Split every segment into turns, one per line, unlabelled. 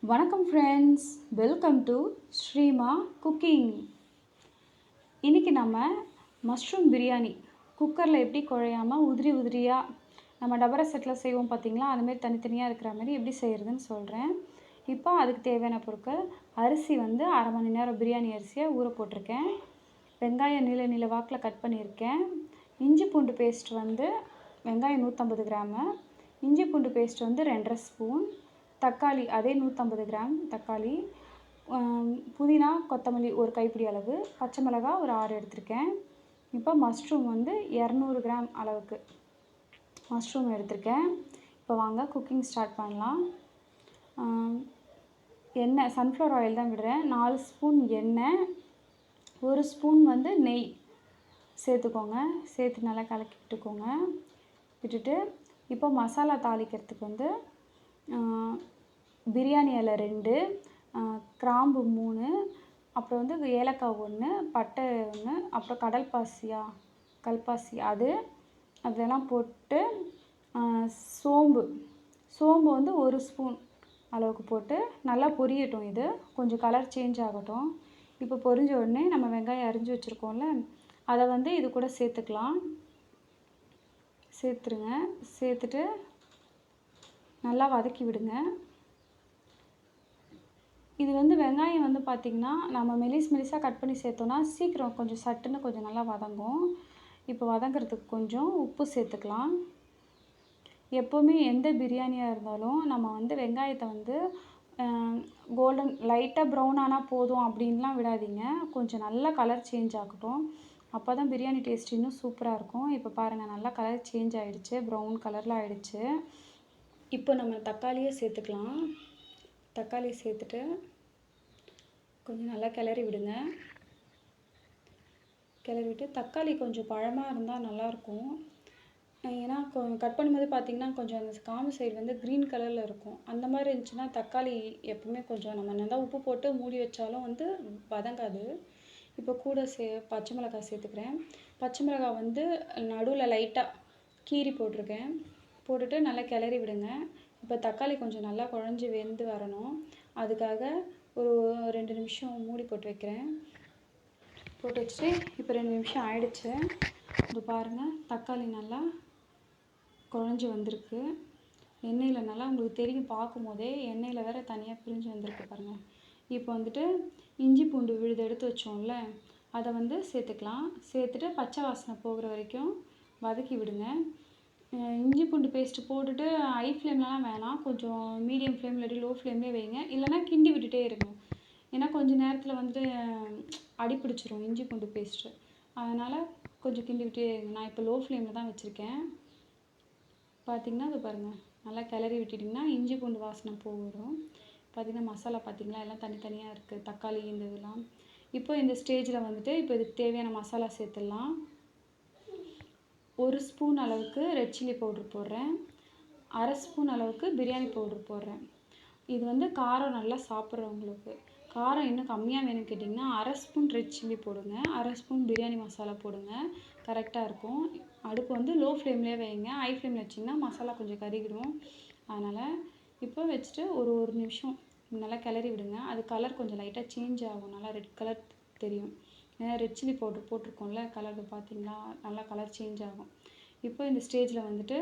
வணக்கம் friends, welcome to Srima cooking. இன்றைக்கி நம்ம மஷ்ரூம் பிரியாணி குக்கரில் எப்படி குழையாமல் உதிரி உதிரியாக நம்ம டபரா செட்டில் செய்வோம் பார்த்திங்களா, அதுமாரி தனித்தனியாக இருக்கிற மாதிரி எப்படி செய்கிறதுன்னு சொல்கிறேன். இப்போ அதுக்கு தேவையான பொருட்கள்: அரிசி வந்து அரை மணி நேரம் பிரியாணி அரிசியை ஊற போட்டிருக்கேன். வெங்காயம் நீல நீல வாக்கில் கட் பண்ணியிருக்கேன். இஞ்சி பூண்டு பேஸ்ட் வந்து வெங்காயம் 150 கிராமு, இஞ்சி பூண்டு பேஸ்ட் வந்து 2.5 ஸ்பூன், தக்காளி அதே 150 கிராம் தக்காளி, புதினா கொத்தமல்லி ஒரு கைப்பிடி அளவு, பச்சை மிளகாய் ஒரு 6 எடுத்திருக்கேன். இப்போ மஷ்ரூம் வந்து 200 கிராம் அளவுக்கு மஷ்ரூம் எடுத்திருக்கேன். இப்போ வாங்க குக்கிங் ஸ்டார்ட் பண்ணலாம். எண்ணெய் சன்ஃப்ளவர் ஆயில் தான் விடுறேன். 4 ஸ்பூன் எண்ணெய், 1 ஸ்பூன் வந்து நெய் சேர்த்துக்கோங்க. சேர்த்து நல்லா கலக்கி விட்டுக்கோங்க. விட்டுட்டு இப்போ மசாலா தாளிக்கிறதுக்கு வந்து பிரியாணி இலை 2, கிராம்பு 3, அப்புறம் வந்து ஏலக்காய் 1, பட்டை 1, அப்புறம் கல்பாசி அதெல்லாம் போட்டு, சோம்பு வந்து 1 ஸ்பூன் அளவுக்கு போட்டு நல்லா பொரியட்டும். இது கொஞ்சம் கலர் சேஞ்ச் ஆகட்டும். இப்போ பொரிஞ்ச உடனே நம்ம வெங்காயம் அரிஞ்சு வச்சுருக்கோம்ல, அதை வந்து இது கூட சேர்த்துக்கலாம். சேர்த்துருங்க. சேர்த்துட்டு நல்லா வதக்கி விடுங்க. இது வந்து வெங்காயம் வந்து பார்த்திங்கன்னா, நம்ம மெலிசாக கட் பண்ணி சேர்த்தோன்னா சீக்கிரம் கொஞ்சம் சட்டுன்னு கொஞ்சம் நல்லா வதங்கும். இப்போ வதங்கிறதுக்கு கொஞ்சம் உப்பு சேர்த்துக்கலாம். எப்போவுமே எந்த பிரியாணியாக இருந்தாலும் நம்ம வந்து வெங்காயத்தை வந்து கோல்டன் லைட்டாக ப்ரௌன் ஆனால் போதும் அப்படின்லாம் விடாதீங்க. கொஞ்சம் நல்லா கலர் சேஞ்ச் ஆகட்டும். அப்போ தான் பிரியாணி டேஸ்ட் இன்னும் சூப்பராக இருக்கும். இப்போ பாருங்கள், நல்லா கலர் சேஞ்ச் ஆகிடுச்சு, ப்ரௌன் கலரில் ஆகிடுச்சு. இப்போ நம்ம தக்காளியை சேர்த்துக்கலாம். தக்காளியை சேர்த்துட்டு கொஞ்சம் நல்லா கிளறி விடுங்க. கிளறி விட்டு தக்காளி கொஞ்சம் பழமாக இருந்தால் நல்லாயிருக்கும். ஏன்னா கட் பண்ணும்போது பார்த்திங்கன்னா கொஞ்சம் அந்த காம்பு சைடு வந்து க்ரீன் கலரில் இருக்கும். அந்த மாதிரி இருந்துச்சுன்னா தக்காளி எப்பவுமே கொஞ்சம் நம்ம நல்லா உப்பு போட்டு மூடி வச்சாலும் வந்து வதங்காது. இப்போ கூட பச்சை மிளகாய் சேர்த்துக்கிறேன். பச்சை மிளகாய் வந்து நடுவில் லைட்டாக கீறி போட்டிருக்கேன். போட்டுட்டு நல்லா கிளறி விடுங்க. இப்போ தக்காளி கொஞ்சம் நல்லா குழஞ்சி வெந்து வரணும். அதுக்காக ஒரு 2 நிமிஷம் மூடி போட்டு வைக்கிறேன். போட்டு வச்சுட்டு இப்போ 2 நிமிஷம் ஆயிடுச்சு. இது பாருங்கள், தக்காளி நல்லா குழஞ்சி வந்திருக்கு. எண்ணெயில் நல்லா உங்களுக்கு தெரியும், பார்க்கும்போதே எண்ணெயில் வேறு தனியாக பிரிஞ்சு வந்திருக்கு பாருங்கள். இப்போ வந்துட்டு இஞ்சி பூண்டு விழுது எடுத்து வச்சோம்ல, அதை வந்து சேர்த்துக்கலாம். சேர்த்துட்டு பச்சை வாசனை போகிற வரைக்கும் வதக்கி விடுங்க. இஞ்சி பூண்டு பேஸ்ட்டு போட்டுட்டு ஹை ஃப்ளேம்லலாம் வேணாம், கொஞ்சம் மீடியம் ஃப்ளேம் இல்லாட்டி லோ ஃப்ளேம்லேயே வைங்க. இல்லைனா கிண்டி விட்டுட்டே இருங்க. ஏன்னா கொஞ்சம் நேரத்தில் வந்துட்டு அடி பிடிச்சிரும் இஞ்சி பூண்டு பேஸ்ட்டு. அதனால் கொஞ்சம் கிண்டி விட்டே இருங்க. நான் இப்போ லோ ஃப்ளேமில் தான் வச்சுருக்கேன். பார்த்திங்கன்னா அது பாருங்கள், நல்லா கிளறி விட்டுட்டிங்கன்னா இஞ்சி பூண்டு வாசனை போயிடும். பார்த்திங்கன்னா மசாலா பார்த்திங்களா எல்லாம் தனித்தனியாக இருக்குது, தக்காளி இந்த இதெல்லாம். இப்போ இந்த ஸ்டேஜில் வந்துட்டு இப்போ இதுக்கு தேவையான மசாலா சேர்த்துடலாம். 1 ஸ்பூன் அளவுக்கு ரெட் சில்லி பவுட்ரு போடுறேன். அரை ஸ்பூன் அளவுக்கு பிரியாணி பவுட்ரு போடுறேன். இது வந்து காரம் நல்லா சாப்பிட்றவங்களுக்கு. காரம் இன்னும் கம்மியாக வேணும்னு கேட்டிங்கன்னா அரை ஸ்பூன் ரெட் சில்லி போடுங்க, அரை ஸ்பூன் பிரியாணி மசாலா போடுங்க, கரெக்டாக இருக்கும். அடுப்பு வந்து லோ ஃப்ளேம்லேயே வைங்க. ஹை ஃப்ளேமில் வச்சிங்கன்னா மசாலா கொஞ்சம் கருகிடும். அதனால் இப்போ வச்சுட்டு ஒரு நிமிஷம் நல்லா கிளறி விடுங்க. அது கலர் கொஞ்சம் லைட்டாக சேஞ்ச் ஆகும், நல்லா ரெட் கலர் தெரியும். ஏன்னா ரெட் சில்லி பவுட்ரு போட்டிருக்கோம்ல, கலர் பார்த்திங்களா நல்லா கலர் சேஞ்ச் ஆகும். இப்போ இந்த ஸ்டேஜில் வந்துட்டு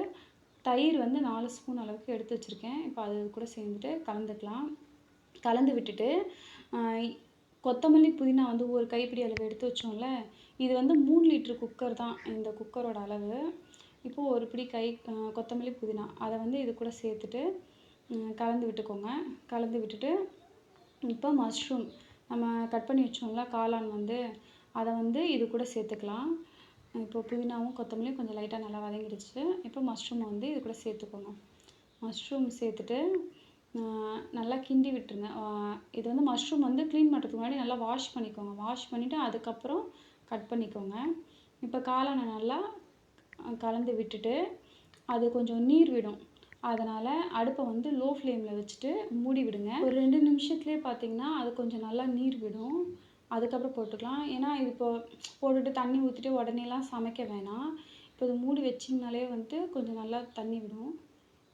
தயிர் வந்து 4 ஸ்பூன் அளவுக்கு எடுத்து வச்சுருக்கேன். இப்போ அது கூட சேர்ந்துட்டு கலந்துக்கலாம். கலந்து விட்டுட்டு கொத்தமல்லி புதினா வந்து ஒரு கைப்பிடி அளவு எடுத்து வச்சோம்ல, இது வந்து 3 லிட்டர் குக்கர் தான் இந்த குக்கரோட அளவு. இப்போது ஒரு பிடி கொத்தமல்லி புதினா அதை வந்து இது கூட சேர்த்துட்டு கலந்து விட்டுக்கோங்க. கலந்து விட்டுட்டு இப்போ மஷ்ரூம் நம்ம கட் பண்ணி வச்சோம்ல காளான் வந்து, அதை வந்து இது கூட சேர்த்துக்கலாம். இப்போ புதினாவும் கொத்தமல்லியும் கொஞ்சம் லைட்டாக நல்லா வதங்கிடுச்சு. இப்போ மஷ்ரூமை வந்து இது கூட சேர்த்துக்கோங்க. மஷ்ரூம் சேர்த்துட்டு நல்லா கிண்டி விட்டுருங்க. இது வந்து மஷ்ரூம் வந்து க்ளீன் பண்ணுறதுக்கு முன்னாடி நல்லா வாஷ் பண்ணிக்கோங்க. வாஷ் பண்ணிவிட்டு அதுக்கப்புறம் கட் பண்ணிக்கோங்க. இப்போ காளானை நல்லா கலந்து விட்டுட்டு அது கொஞ்சம் நீர் விடும். அதனால் அடுப்பை வந்து லோ ஃப்ளேமில் வச்சுட்டு மூடி விடுங்க. ஒரு 2 நிமிஷத்துலேயே பார்த்திங்கன்னா அது கொஞ்சம் நல்லா நீர் விடும். அதுக்கப்புறம் போட்டுக்கலாம். ஏன்னா இது இப்போ போட்டுட்டு தண்ணி ஊற்றிட்டு உடனேலாம் சமைக்க வேணாம். இப்போ இது மூடி வச்சிங்கனாலே வந்துட்டு கொஞ்சம் நல்லா தண்ணி விடும்.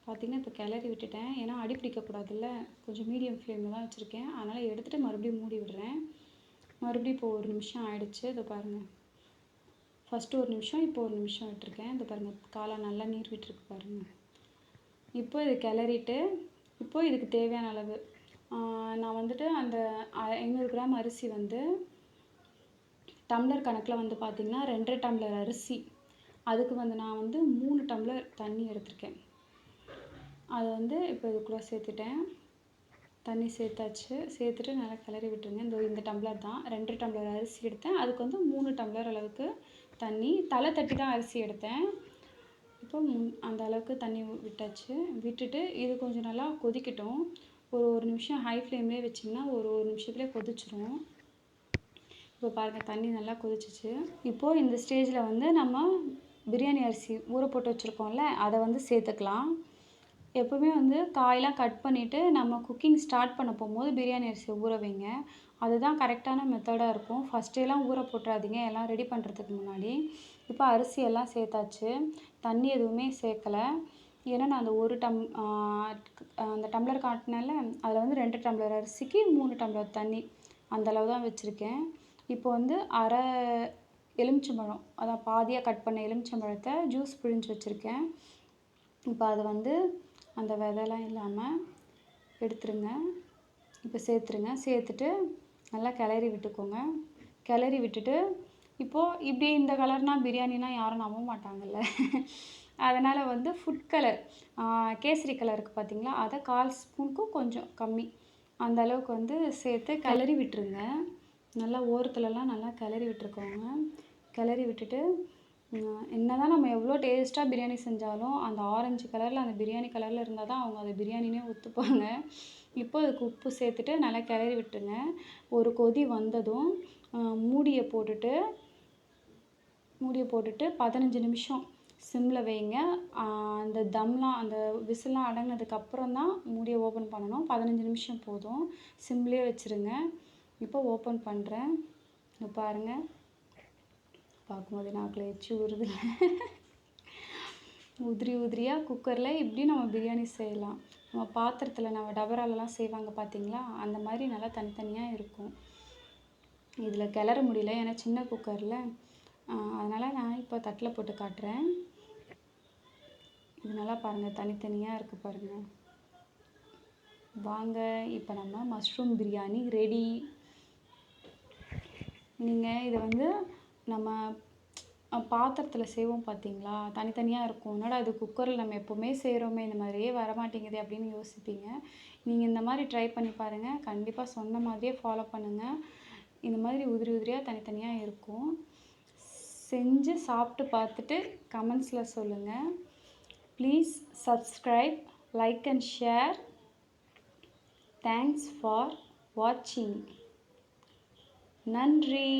பார்த்திங்கன்னா இப்போ கிளறி விட்டுட்டேன். ஏன்னா அடி பிடிக்கக்கூடாதுல்ல, கொஞ்சம் மீடியம் ஃப்ளேமில் தான் வச்சுருக்கேன். அதனால் எடுத்துகிட்டு மறுபடியும் மூடி விடுறேன். மறுபடியும் இப்போ 1 நிமிஷம் ஆயிடுச்சு. இதை பாருங்கள், ஃபஸ்ட்டு 1 நிமிஷம், இப்போ 1 நிமிஷம் விட்டுருக்கேன். இதை பாருங்கள், காளான் நல்லா நீர் விட்டுருக்கு பாருங்கள். இப்போ இது கிளறிட்டு, இப்போ இதுக்கு தேவையான அளவு நான் வந்துட்டு அந்த 500 கிராம் அரிசி வந்து டம்ளர் கணக்கில் வந்து பார்த்திங்கன்னா 2.5 டம்ளர் அரிசி, அதுக்கு வந்து நான் வந்து 3 டம்ளர் தண்ணி எடுத்திருக்கேன். அதை வந்து இப்போ இதுக்குள்ளே சேர்த்துட்டேன். தண்ணி சேர்த்தாச்சு. சேர்த்துட்டு நல்லா கிளறி விட்டுருங்க. இந்த டம்ளர் தான் 2 டம்ளர் அரிசி எடுத்தேன். அதுக்கு வந்து 3 டம்ளர் அளவுக்கு தண்ணி. தலை தட்டி தான் அரிசி எடுத்தேன். இப்போ அந்த அளவுக்கு தண்ணி விட்டாச்சு. விட்டுட்டு இது கொஞ்சம் நல்லா கொதிக்கட்டும். ஒரு நிமிஷம் ஹை ஃப்ளேம்லேயே வச்சிங்கன்னா ஒரு நிமிஷத்துலேயே கொதிச்சிரும். இப்போ பாருங்கள், தண்ணி நல்லா கொதிச்சிச்சு. இப்போது இந்த ஸ்டேஜில் வந்து நம்ம பிரியாணி அரிசி ஊற போட்டு வச்சுருக்கோம்ல, அதை வந்து சேர்த்துக்கலாம். எப்போவுமே வந்து காயெலாம் கட் பண்ணிவிட்டு நம்ம குக்கிங் ஸ்டார்ட் பண்ண போகும்போது பிரியாணி அரிசியை ஊற வைங்க. அதுதான் கரெக்டான மெத்தடாக இருக்கும். ஃபஸ்ட்டேலாம் ஊற போட்டுறாதீங்க, எல்லாம் ரெடி பண்ணுறதுக்கு முன்னாடி. இப்போ அரிசி எல்லாம் சேர்த்தாச்சு. தண்ணி எதுவுமே சேர்க்கலை. ஏன்னா நான் அந்த டம்ளர் காட்டினேன்ல, அதில் வந்து 2 டம்ளர் அரிசிக்கு 3 டம்ளர் தண்ணி, அந்தளவு தான் வச்சுருக்கேன். இப்போ வந்து அரை எலுமிச்சம்பழம், அதான் பாதியாக கட் பண்ண எலுமிச்சம்பழத்தை ஜூஸ் பிழிஞ்சு வச்சுருக்கேன். இப்போ அதை வந்து அந்த விதைலாம் இல்லாமல் எடுத்துருங்க. இப்போ சேர்த்துட்டு நல்லா கிளறி விட்டுக்கோங்க. கிளறி விட்டுட்டு இப்போது இப்படி இந்த கலர்னால் பிரியாணினா யாரும் நம்ப மாட்டாங்கல்ல. அதனால் வந்து ஃபுட் கலர், கேசரி கலர் இருக்குது பார்த்தீங்களா, அதை 1/4 ஸ்பூனுக்கும் கொஞ்சம் கம்மி அந்த அளவுக்கு வந்து சேர்த்து கிளறி விட்டுருங்க. நல்லா ஓரத்துலலாம் நல்லா கிளறி விட்டுருக்கோங்க. கிளறி விட்டுட்டு என்ன தான் நம்ம எவ்வளோ டேஸ்ட்டாக பிரியாணி செஞ்சாலும் அந்த ஆரஞ்சு கலரில், அந்த பிரியாணி கலரில் இருந்தால் தான் அவங்க அதை பிரியாணினே ஒத்துப்பாங்க. இப்போ அதுக்கு உப்பு சேர்த்துட்டு நல்லா கிளறி விட்டுருங்க. ஒரு கொதி வந்ததும் மூடியை போட்டுட்டு 15 நிமிஷம் சிம்மில் வைங்க. அந்த தம்லாம், அந்த விசில்லாம் அடங்கினதுக்கப்புறம் தான் மூடியை ஓப்பன் பண்ணணும். 15 நிமிஷம் போதும், சிம்லேயே வச்சுருங்க. இப்போ ஓப்பன் பண்ணுறேன். இப்போ பாருங்கள், பார்க்கும்போது நாக்கில் எச்சி ஊறுதுல்ல. உதிரியாக குக்கரில் இப்படி நம்ம பிரியாணி செய்யலாம். நம்ம பாத்திரத்தில், நம்ம டபராலலாம் செய்வாங்க பார்த்தீங்களா, அந்த மாதிரி நல்லா தனித்தனியாக இருக்கும். இதில் கிளற முடியல, ஏன்னா சின்ன குக்கரில். அதனால் நான் இப்போ தட்டில் போட்டு காட்டுறேன். இது நல்லா பாருங்கள், தனித்தனியாக இருக்குது பாருங்கள். வாங்க, இப்போ நம்ம மஷ்ரூம் பிரியாணி ரெடி. நீங்கள் இதை வந்து நம்ம பாத்திரத்தில் செய்வோம் பார்த்தீங்களா, தனித்தனியாக இருக்கும். என்னடா இது குக்கரில் நம்ம எப்போவுமே செய்கிறோமே, இந்த மாதிரியே வரமாட்டேங்குது அப்படின்னு யோசிப்பீங்க. நீங்கள் இந்த மாதிரி ட்ரை பண்ணி பாருங்கள். கண்டிப்பாக சொன்ன மாதிரியே ஃபாலோ பண்ணுங்கள். இந்த மாதிரி உதிரியாக தனித்தனியாக இருக்கும். செஞ்சு சாப்பிட்டு பார்த்துட்டு கமெண்ட்ஸில் சொல்லுங்கள். Please subscribe, like and share. Thanks for வாட்சிங். நன்றி.